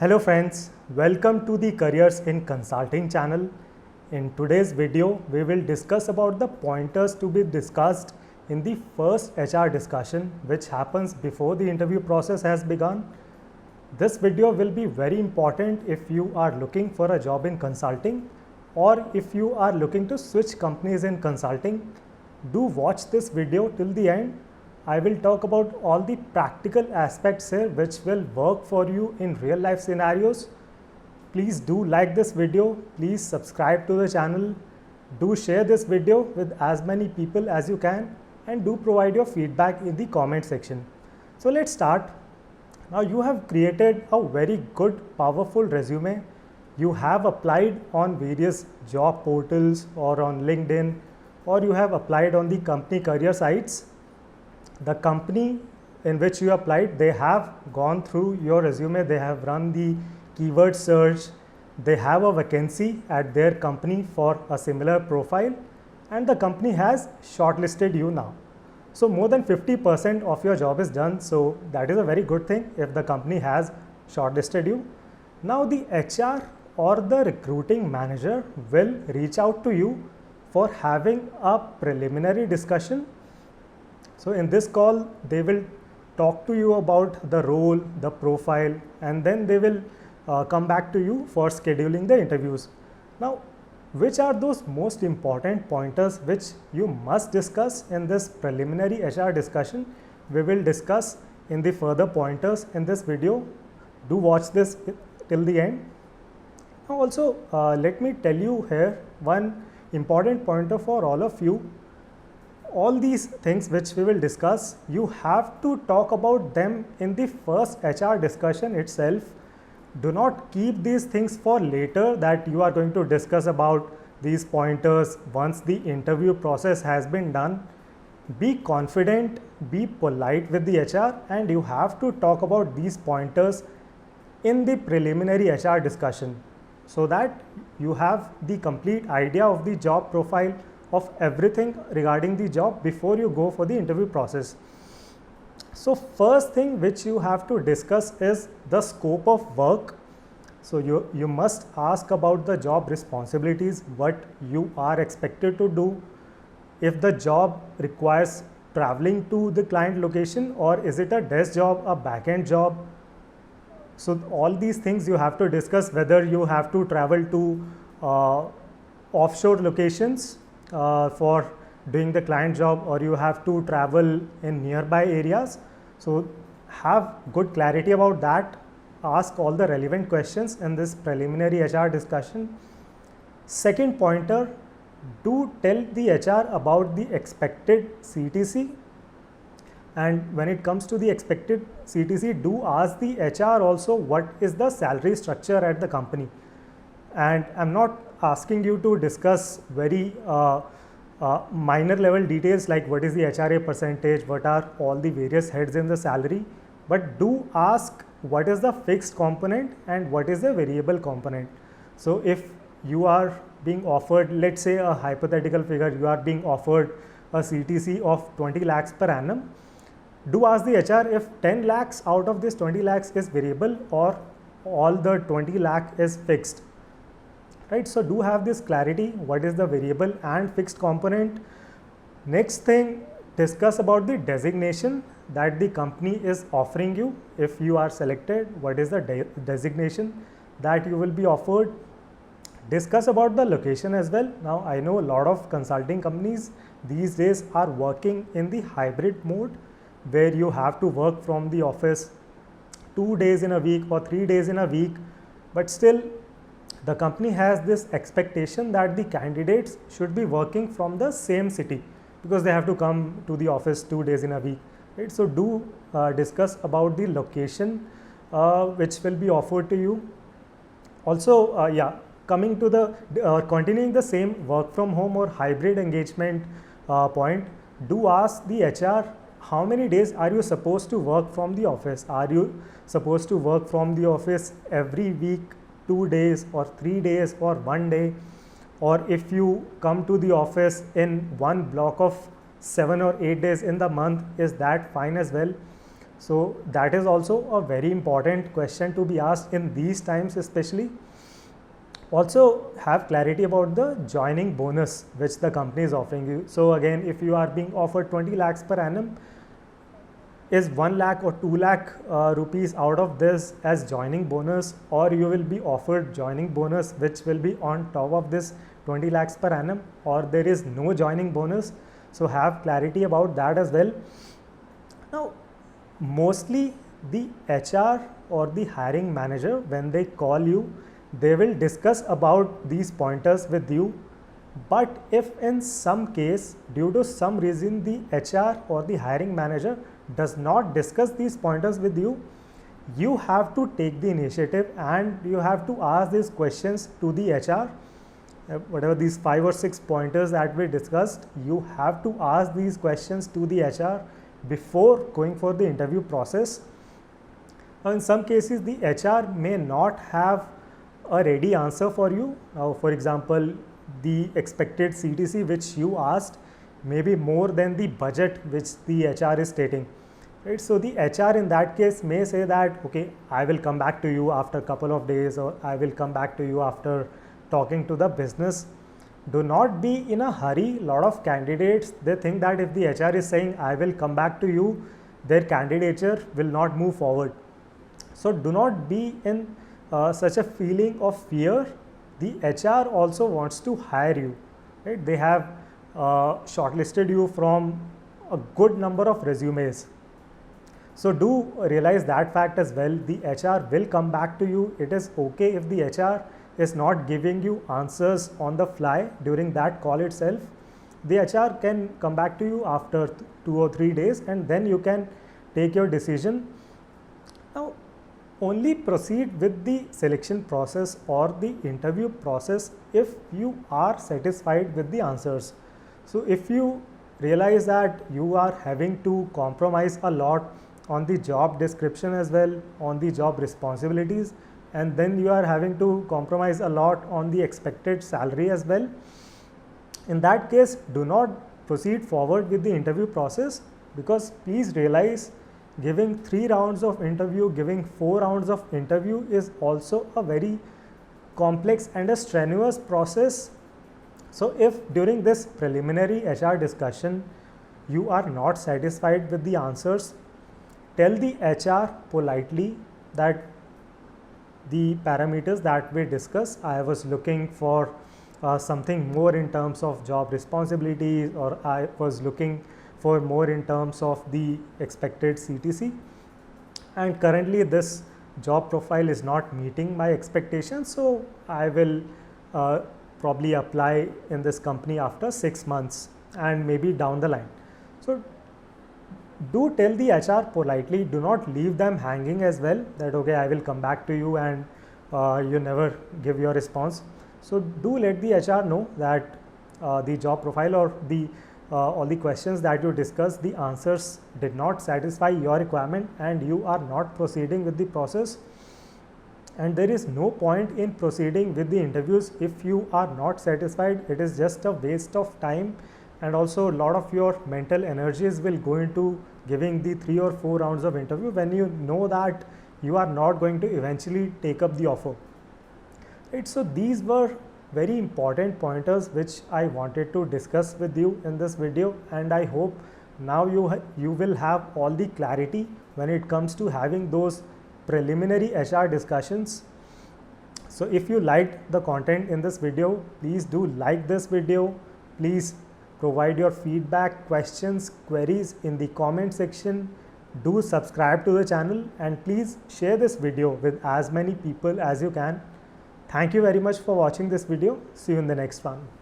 Hello friends, welcome to the Careers in Consulting channel. In today's video, we will discuss about the pointers to be discussed in the first HR discussion which happens before the interview process has begun. This video will be very important if you are looking for a job in consulting or if you are looking to switch companies in consulting. Do watch this video till the end. I will talk about all the practical aspects here which will work for you in real life scenarios. Please do like this video, please subscribe to the channel, do share this video with as many people as you can and do provide your feedback in the comment section. So let's start. Now you have created a very good powerful resume. You have applied on various job portals or on LinkedIn or you have applied on the company career sites. The company in which you applied, they have gone through your resume, they have run the keyword search, they have a vacancy at their company for a similar profile and the company has shortlisted you now. So more than 50% of your job is done, so that is a very good thing if the company has shortlisted you. Now the HR or the recruiting manager will reach out to you for having a preliminary discussion. So in this call, they will talk to you about the role, the profile, and then they will come back to you for scheduling the interviews. Now, which are those most important pointers which you must discuss in this preliminary HR discussion? We will discuss in the further pointers in this video. Do watch this till the end. Now also, let me tell you here one important pointer for all of you. All these things which we will discuss, you have to talk about them in the first HR discussion itself. Do not keep these things for later that you are going to discuss about these pointers once the interview process has been done. Be confident, be polite with the HR and you have to talk about these pointers in the preliminary HR discussion so that you have the complete idea of the job profile, of everything regarding the job before you go for the interview process. So first thing which you have to discuss is the scope of work. So you must ask about the job responsibilities, what you are expected to do, if the job requires traveling to the client location or is it a desk job, a back-end job. So all these things you have to discuss, whether you have to travel to offshore locations for doing the client job or you have to travel in nearby areas. So have good clarity about that. Ask all the relevant questions in this preliminary HR discussion. Second pointer, do tell the HR about the expected CTC. And when it comes to the expected CTC, do ask the HR also what is the salary structure at the company. And I'm not asking you to discuss very minor level details like what is the HRA percentage, what are all the various heads in the salary, but do ask what is the fixed component and what is the variable component. So if you are being offered, let's say a hypothetical figure, you are being offered a CTC of 20 lakhs per annum, do ask the HR if 10 lakhs out of this 20 lakhs is variable or all the 20 lakh is fixed. Right, so do have this clarity, what is the variable and fixed component. Next thing, discuss about the designation that the company is offering you. If you are selected, what is the designation that you will be offered. Discuss about the location as well. Now, I know a lot of consulting companies these days are working in the hybrid mode where you have to work from the office 2 days in a week or 3 days in a week, but still the company has this expectation that the candidates should be working from the same city because they have to come to the office 2 days in a week. Right? So do discuss about the location which will be offered to you. Also, coming to the continuing the same work from home or hybrid engagement point, do ask the HR how many days are you supposed to work from the office. Are you supposed to work from the office every week, 2 days or 3 days or 1 day, or if you come to the office in one block of 7 or 8 days in the month, is that fine as well? So that is also a very important question to be asked in these times especially. Also have clarity about the joining bonus which the company is offering you. So again, if you are being offered 20 lakhs per annum, is 1 lakh or 2 lakh rupees out of this as joining bonus, or you will be offered joining bonus which will be on top of this 20 lakhs per annum, or there is no joining bonus. So have clarity about that as well. Now mostly the HR or the hiring manager, when they call you, they will discuss about these pointers with you. But if in some case, due to some reason, the HR or the hiring manager does not discuss these pointers with you, you have to take the initiative and you have to ask these questions to the HR. Whatever these 5 or 6 pointers that we discussed, you have to ask these questions to the HR before going for the interview process. Now, in some cases, the HR may not have a ready answer for you. Now, for example, the expected CTC which you asked may be more than the budget which the HR is stating. Right? So the HR in that case may say that, okay, I will come back to you after a couple of days, or I will come back to you after talking to the business. Do not be in a hurry. A lot of candidates, they think that if the HR is saying I will come back to you, their candidature will not move forward. So do not be in such a feeling of fear. The HR also wants to hire you. Right? They have shortlisted you from a good number of resumes. So do realize that fact as well. The HR will come back to you. It is okay if the HR is not giving you answers on the fly during that call itself. The HR can come back to you after 2 or 3 days, and then you can take your decision. Now, only proceed with the selection process or the interview process if you are satisfied with the answers. So if you realize that you are having to compromise a lot on the job description as well, on the job responsibilities, and then you are having to compromise a lot on the expected salary as well, in that case, do not proceed forward with the interview process, because please realize, giving 3 rounds of interview, giving 4 rounds of interview is also a very complex and a strenuous process. So if during this preliminary HR discussion you are not satisfied with the answers, tell the HR politely that the parameters that we discussed, I was looking for something more in terms of job responsibilities, or I was looking for more in terms of the expected CTC, and currently this job profile is not meeting my expectations, so I will probably apply in this company after 6 months and maybe down the line. So do tell the HR politely, do not leave them hanging as well, that okay, I will come back to you, and you never give your response. So do let the HR know that the job profile or the all the questions that you discussed, the answers did not satisfy your requirement and you are not proceeding with the process. And there is no point in proceeding with the interviews if you are not satisfied. It is just a waste of time, and also a lot of your mental energies will go into giving the 3 or 4 rounds of interview when you know that you are not going to eventually take up the offer. Right? So these were very important pointers which I wanted to discuss with you in this video, and I hope now you will have all the clarity when it comes to having those preliminary HR discussions. So if you liked the content in this video, please do like this video. Please provide your feedback, questions, queries in the comment section. Do subscribe to the channel, and please share this video with as many people as you can. Thank you very much for watching this video. See you in the next one.